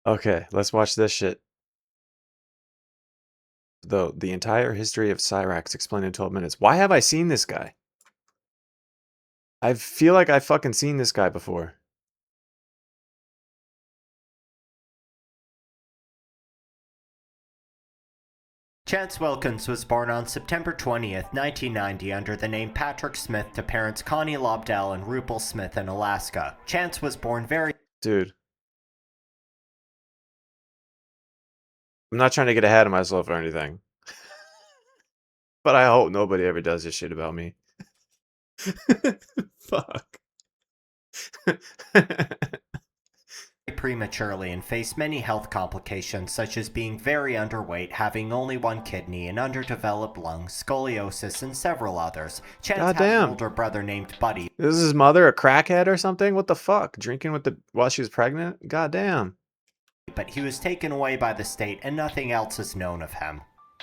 Okay, let's watch this shit. The entire history of Cyrax explained in 12 minutes. Why have I seen this guy? I feel like I've fucking seen this guy before. Chance Wilkins was born on September 20th, 1990 under the name Patrick Smith to parents Connie Lobdell and Rupel Smith in Alaska. Chance was born very... Dude. I'm not trying to get ahead of myself or anything. But I hope nobody ever does this shit about me. Fuck. prematurely and faced many health complications such as being very underweight, having only one kidney, an underdeveloped lung, scoliosis, and several others. Chance had an older brother named Buddy. Is his mother a crackhead or something? What the fuck? Drinking with the while she was pregnant? Goddamn. But he was taken away by the state and nothing else is known of him.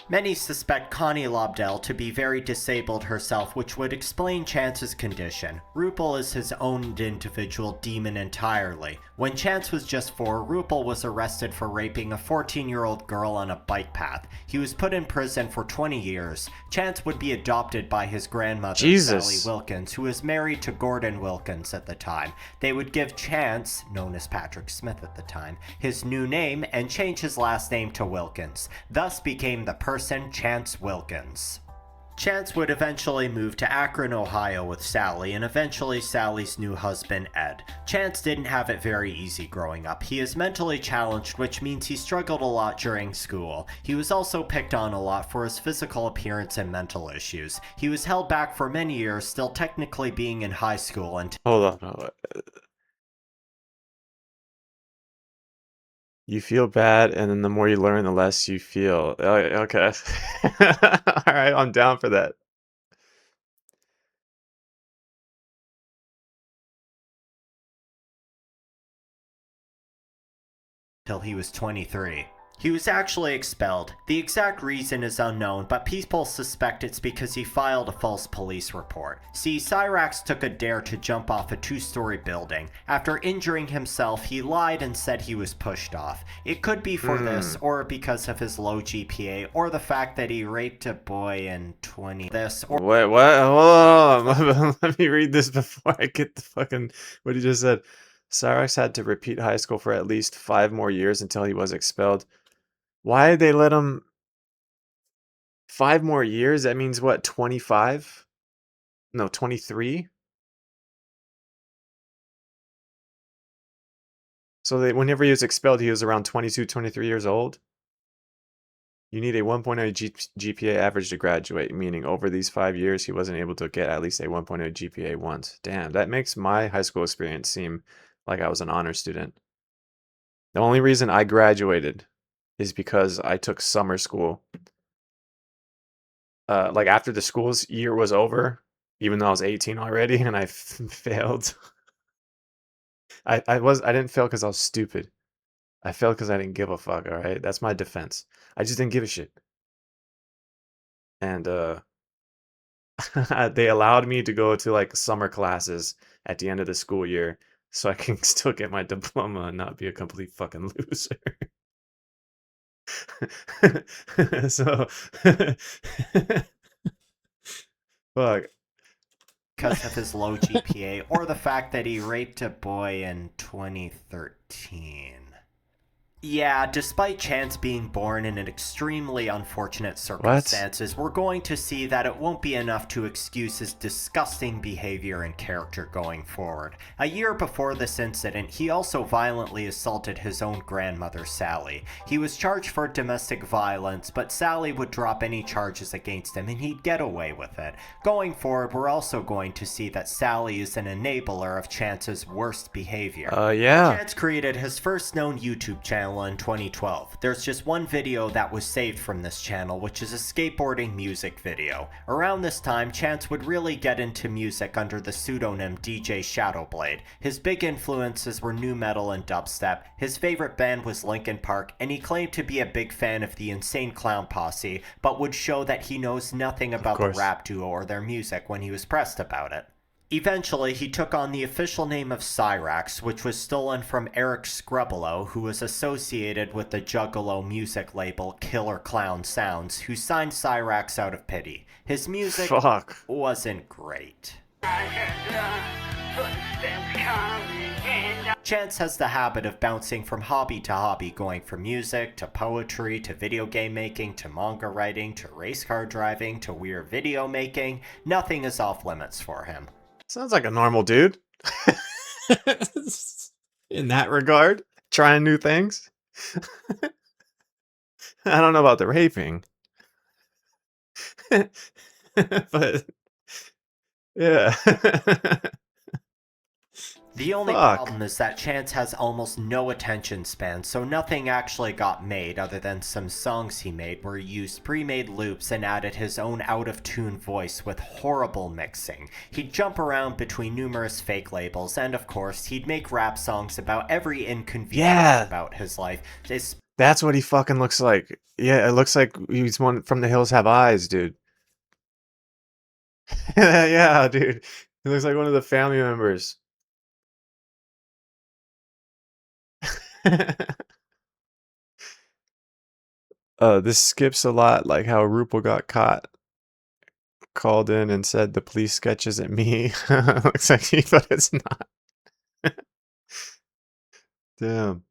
Many suspect Connie Lobdell to be very disabled herself, which would explain Chance's condition. Rupel is his own individual demon entirely. When Chance was just 4, Rupel was arrested for raping a 14-year-old girl on a bike path. He was put in prison for 20 years. Chance would be adopted by his grandmother, Sally Wilkins, who was married to Gordon Wilkins at the time. They would give Chance, known as Patrick Smith at the time, his new name and change his last name to Wilkins. Thus became the person Chance Wilkins. Chance would eventually move to Akron, Ohio with Sally, and eventually Sally's new husband, Ed. Chance didn't have it very easy growing up. He is mentally challenged, which means he struggled a lot during school. He was also picked on a lot for his physical appearance and mental issues. He was held back for many years, still technically being in high school until... Hold on. You feel bad, and then the more you learn, the less you feel. Okay. Alright, I'm down for that. Till he was 23. He was actually expelled. The exact reason is unknown, but people suspect it's because he filed a false police report. See, Cyrax took a dare to jump off a 2-story building. After injuring himself, he lied and said he was pushed off. It could be for this, or because of his low GPA, or the fact that he raped a boy in 20... This, or... Wait, what? Hold on. Let me read this before I get the fucking... What he just said. Cyrax had to repeat high school for at least 5 more years until he was expelled. Why did they let him 5 more years? That means what, 25? No, 23? So whenever he was expelled, he was around 22, 23 years old? You need a 1.0 GPA average to graduate, meaning over these 5 years, he wasn't able to get at least a 1.0 GPA once. Damn, that makes my high school experience seem like I was an honor student. The only reason I graduated is because I took summer school. Like after the school's year was over, even though I was 18 already and I failed. I didn't fail because I was stupid. I failed because I didn't give a fuck, alright? That's my defense. I just didn't give a shit. And they allowed me to go to like summer classes at the end of the school year so I can still get my diploma and not be a complete fucking loser. So fuck. Because of his low GPA, or the fact that he raped a boy in 2013. Yeah, despite Chance being born in an extremely unfortunate circumstances, we're going to see that it won't be enough to excuse his disgusting behavior and character going forward. A year before this incident, he also violently assaulted his own grandmother, Sally. He was charged for domestic violence, but Sally would drop any charges against him and he'd get away with it. Going forward, we're also going to see that Sally is an enabler of Chance's worst behavior. Yeah. Chance created his first known YouTube channel in 2012. There's just one video that was saved from this channel, which is a skateboarding music video. Around this time, Chance would really get into music under the pseudonym DJ Shadowblade. His big influences were nu metal and dubstep. His favorite band was Linkin Park, and he claimed to be a big fan of the Insane Clown Posse, but would show that he knows nothing about the rap duo or their music when he was pressed about it. Eventually, he took on the official name of Cyraxx, which was stolen from Eric Scrubolo, who was associated with the Juggalo music label Killer Clown Sounds, who signed Cyraxx out of pity. His music Fuck. wasn't great. Chance has the habit of bouncing from hobby to hobby, going from music to poetry to video game making to manga writing to race car driving to weird video making. Nothing is off limits for him. Sounds like a normal dude. In that regard, trying new things. I don't know about the raping. But yeah. The only Fuck. problem is that Chance has almost no attention span, so nothing actually got made other than some songs he made where he used pre-made loops and added his own out-of-tune voice with horrible mixing. He'd jump around between numerous fake labels, and of course, he'd make rap songs about every inconvenience about his life. That's what he fucking looks like. Yeah, it looks like he's one from The Hills Have Eyes, dude. Yeah, dude. He looks like one of the family members. This skips a lot, like how Rupel got called in and said the police sketches at me. Looks like he, but it's not. Damn.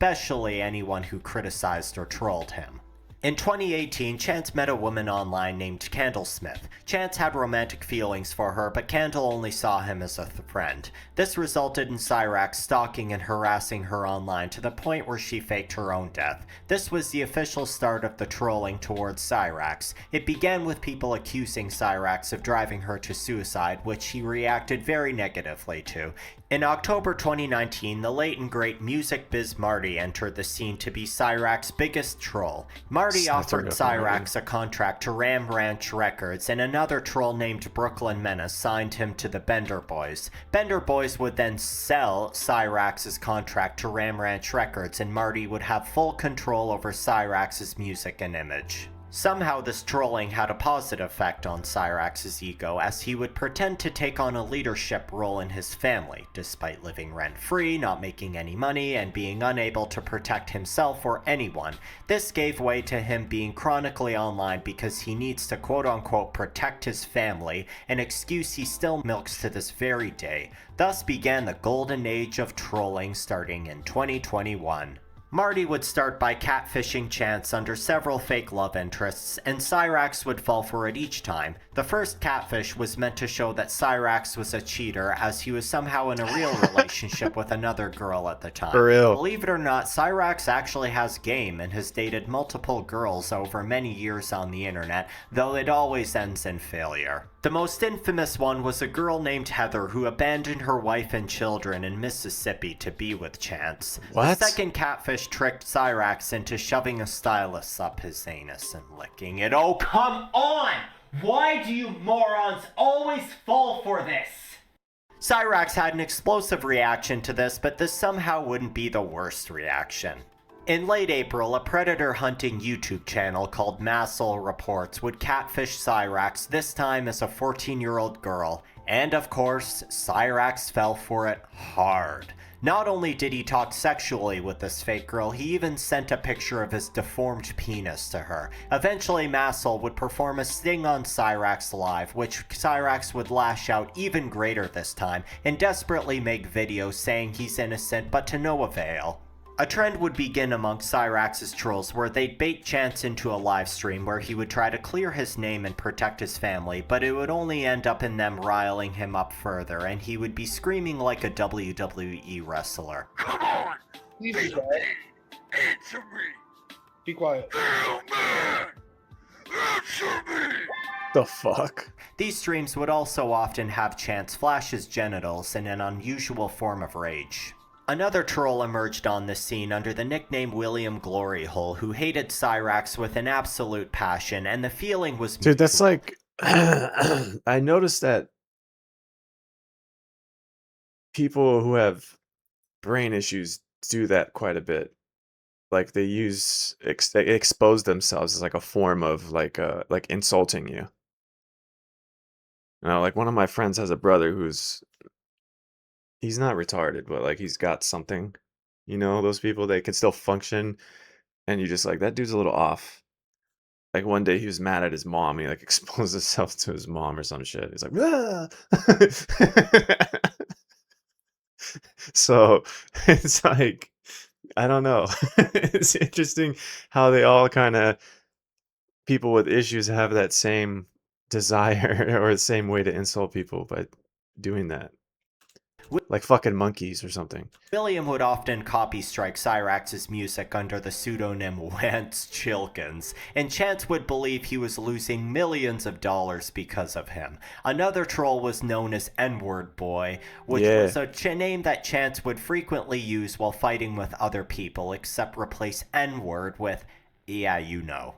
Especially anyone who criticized or trolled him. In 2018, Chance met a woman online named Candlesmith. Chance had romantic feelings for her, but Candle only saw him as a friend. This resulted in Cyraxx stalking and harassing her online to the point where she faked her own death. This was the official start of the trolling towards Cyraxx. It began with people accusing Cyraxx of driving her to suicide, which he reacted very negatively to. In October 2019, the late and great music biz Marty entered the scene to be Cyraxx's biggest troll. Marty offered Cyraxx a contract to Ram Ranch Records, and another troll named Brooklyn Menace signed him to the Bender Boys. Bender Boys would then sell Cyraxx's contract to Ram Ranch Records, and Marty would have full control over Cyraxx's music and image. Somehow this trolling had a positive effect on Cyraxx's ego, as he would pretend to take on a leadership role in his family, despite living rent-free, not making any money, and being unable to protect himself or anyone. This gave way to him being chronically online because he needs to quote-unquote protect his family, an excuse he still milks to this very day. Thus began the golden age of trolling starting in 2021. Marty would start by catfishing Chance under several fake love interests, and Cyraxx would fall for it each time. The first catfish was meant to show that Cyraxx was a cheater, as he was somehow in a real relationship with another girl at the time. For real. Believe it or not, Cyraxx actually has game and has dated multiple girls over many years on the internet, though it always ends in failure. The most infamous one was a girl named Heather who abandoned her wife and children in Mississippi to be with Chance. What? The second catfish tricked Cyraxx into shoving a stylus up his anus and licking it. Oh, come on! Why do you morons always fall for this? Cyraxx had an explosive reaction to this, but this somehow wouldn't be the worst reaction. In late April, a predator hunting YouTube channel called Massel Reports would catfish Cyraxx, this time as a 14-year-old girl. And of course, Cyraxx fell for it hard. Not only did he talk sexually with this fake girl, he even sent a picture of his deformed penis to her. Eventually, Massel would perform a sting on Cyraxx live, which Cyraxx would lash out even greater this time, and desperately make videos saying he's innocent, but to no avail. A trend would begin among Cyraxx's trolls where they'd bait Chance into a live stream where he would try to clear his name and protect his family, but it would only end up in them riling him up further, and he would be screaming like a WWE wrestler. Come on! Please Be be quiet. Answer me! Be quiet. Little man! Answer me! The fuck? These streams would also often have Chance flash his genitals in an unusual form of rage. Another troll emerged on the scene under the nickname William Gloryhole, who hated Cyraxx with an absolute passion, and the feeling was Dude, that's like... I noticed that people who have brain issues do that quite a bit. like they they expose themselves as like a form of like insulting you. You know, like one of my friends has a brother he's not retarded, but like he's got something. You know, those people they can still function, and you just like that dude's a little off. Like one day he was mad at his mom. He like exposed himself to his mom or some shit. He's like, ah! So it's like I don't know. It's interesting how they all kind of people with issues have that same desire or the same way to insult people by doing that. Like fucking monkeys or something. William would often copy strike Cyrax's music under the pseudonym Wance Chilkins, and Chance would believe he was losing millions of dollars because of him. Another troll was known as N-Word Boy, which was a name that Chance would frequently use while fighting with other people, except replace N-Word with, yeah, you know.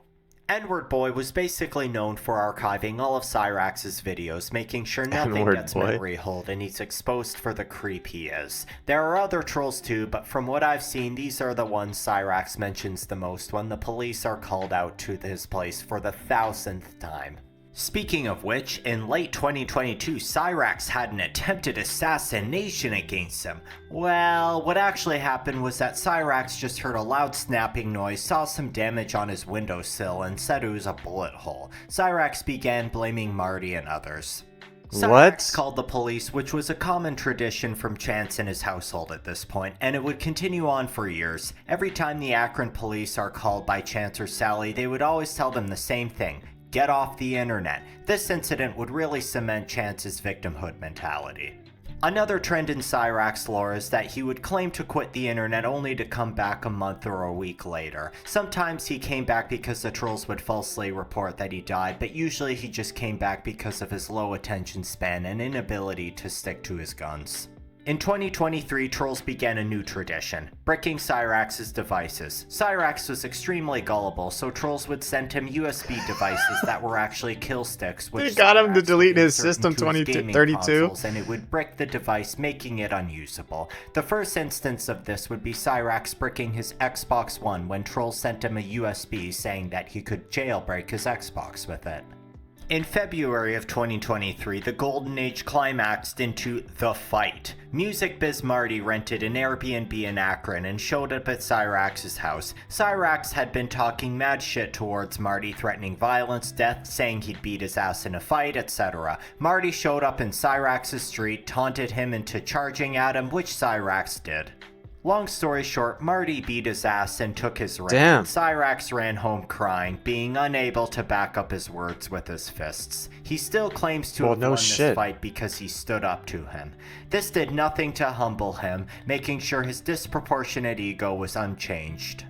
N-Word Boy was basically known for archiving all of Cyrax's videos, making sure nothing N-Word gets Boy. memory hold and he's exposed for the creep he is. There are other trolls too, but from what I've seen, these are the ones Cyrax mentions the most when the police are called out to his place for the 1000th time. Speaking of which, in late 2022, Cyrax had an attempted assassination against him. Well, what actually happened was that Cyrax just heard a loud snapping noise, saw some damage on his windowsill, and said it was a bullet hole. Cyrax began blaming Marty and others. Cyrax called the police, which was a common tradition from Chance in his household at this point, and it would continue on for years. Every time the Akron police are called by Chance or Sally, they would always tell them the same thing. Get off the internet. This incident would really cement Chance's victimhood mentality. Another trend in Cyrax lore is that he would claim to quit the internet only to come back a month or a week later. Sometimes he came back because the trolls would falsely report that he died, but usually he just came back because of his low attention span and inability to stick to his guns. In 2023, trolls began a new tradition, bricking Cyrax's devices. Cyrax was extremely gullible, so trolls would send him USB devices that were actually kill sticks, which they got him to Cyrax delete would his insert System into his 32 gaming 32. consoles, and it would brick the device, making it unusable. The first instance of this would be Cyrax bricking his Xbox One when trolls sent him a USB saying that he could jailbreak his Xbox with it. In February of 2023, the Golden Age climaxed into The Fight. Music Biz Marty rented an Airbnb in Akron and showed up at Cyrax's house. Cyrax had been talking mad shit towards Marty, threatening violence, death, saying he'd beat his ass in a fight, etc. Marty showed up in Cyrax's street, taunted him into charging at him, which Cyrax did. Long story short, Marty beat his ass and took his rent. Damn. Cyrax ran home crying, being unable to back up his words with his fists. He still claims to have won this fight because he stood up to him. This did nothing to humble him, making sure his disproportionate ego was unchanged.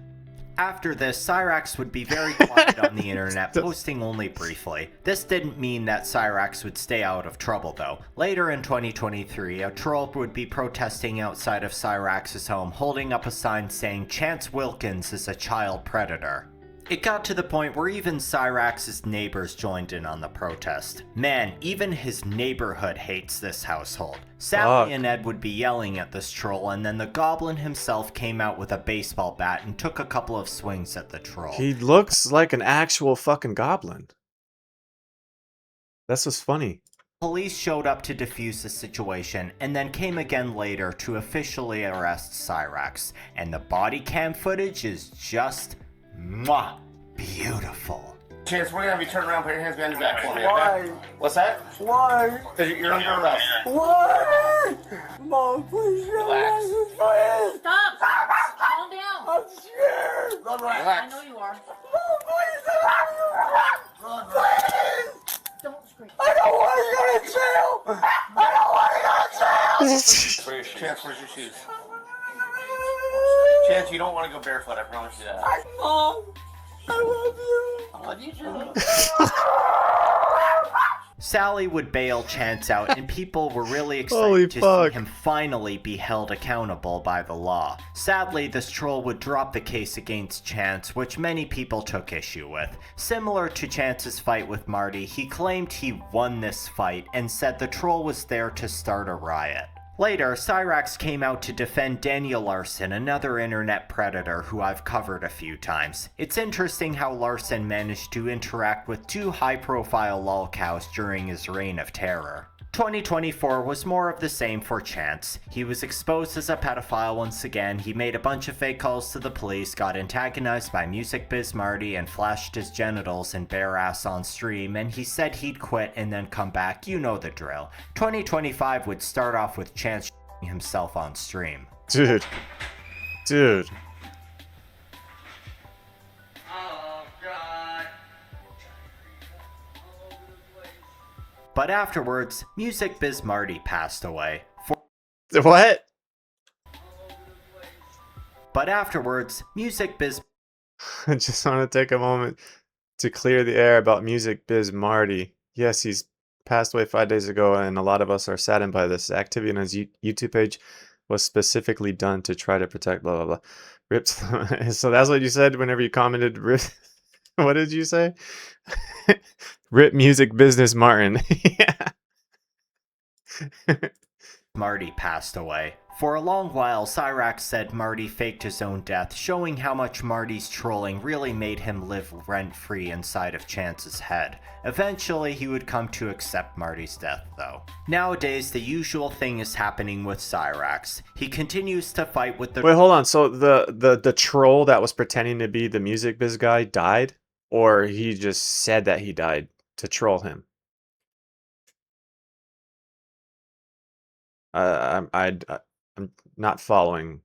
After this, Cyrax would be very quiet on the internet, posting only briefly. This didn't mean that Cyrax would stay out of trouble though. Later in 2023, a troll would be protesting outside of Cyrax's home, holding up a sign saying Chance Wilkins is a child predator. It got to the point where even Cyrax's neighbors joined in on the protest. Man, even his neighborhood hates this household. Sally and Ed would be yelling at this troll, and then the goblin himself came out with a baseball bat and took a couple of swings at the troll. He looks like an actual fucking goblin. That's what's funny. Police showed up to defuse the situation, and then came again later to officially arrest Cyrax. And the body cam footage is just mwah, beautiful. Chance, we're gonna have you turn around, put your hands behind your back for me. Why? Okay? What's that? Why? Because you're under arrest. Why? Mom, please don't Relax. let me please. Stop! Calm down. I'm scared. I Relax. know you are. Mom, please don't let me run. Please. Don't scream. I don't want to go to jail. I don't want to go to jail. Chance, where's your shoes? Chance, you don't want to go barefoot, I promise you that. Mom, I love you. I love you too. Sally would bail Chance out, and people were really Holy excited to fuck. see him finally be held accountable by the law. Sadly, this troll would drop the case against Chance, which many people took issue with. Similar to Chance's fight with Marty, he claimed he won this fight and said the troll was there to start a riot. Later, Cyrax came out to defend Daniel Larson, another internet predator who I've covered a few times. It's interesting how Larson managed to interact with two high-profile lolcows during his reign of terror. 2024 was more of the same for Chance. He was exposed as a pedophile once again, he made a bunch of fake calls to the police, got antagonized by Music Biz Marty and flashed his genitals and bare ass on stream, and he said he'd quit and then come back, you know the drill. 2025 would start off with Chance himself on stream. Dude. Dude. But afterwards, Music Biz Marty passed away. What? But afterwards, Music Biz I just want to take a moment to clear the air about Music Biz Marty. Yes, he's passed away 5 days ago, and a lot of us are saddened by this. Activity on his YouTube page was specifically done to try to protect blah blah blah. Rips. So that's what you said whenever you commented. Rip. What did you say? Rip Music Business Martin. Yeah. Marty passed away. For a long while, Cyrax said Marty faked his own death, showing how much Marty's trolling really made him live rent-free inside of Chance's head. Eventually, he would come to accept Marty's death, though. Nowadays, the usual thing is happening with Cyrax. He continues to fight with the— Wait, hold on. So the troll that was pretending to be the Music Biz guy died? Or he just said that he died to troll him? I'm not following,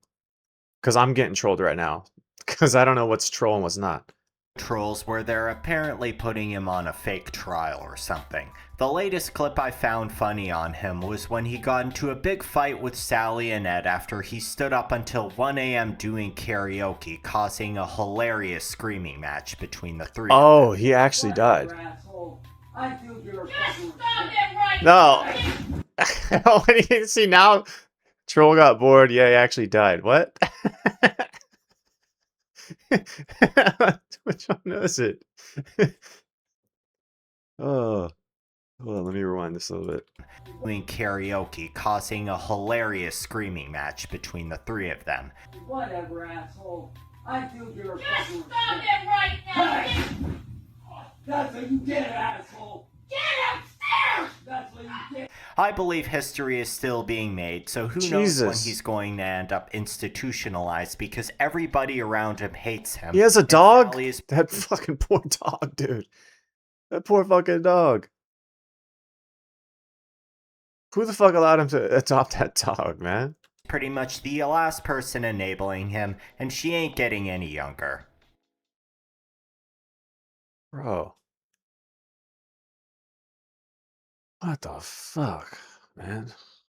because I'm getting trolled right now, because I don't know what's troll and what's not. trolls where they're apparently putting him on a fake trial or something. The latest clip I found funny on him was when he got into a big fight with Sally and Ed after he stood up until 1 a.m. doing karaoke, causing a hilarious screaming match between the three. Oh, he actually died. I feel you're Stop it right No. What do you see now? Troll got bored. Yeah, he actually died. What? Which one is it? Oh, hold on. Let me rewind this a little bit. Doing karaoke, causing a hilarious screaming match between the three of them. Whatever, asshole. I feel you're Just stop it right now! Hey! That's what you get, asshole. Get upstairs! That's what you get. I believe history is still being made, so who knows when Jesus. he's going to end up institutionalized because everybody around him hates him. He has a And dog? Sally is That fucking poor dog, dude. That poor fucking dog. Who the fuck allowed him to adopt that dog, man? pretty much the last person enabling him, and she ain't getting any younger. Bro. What the fuck, man?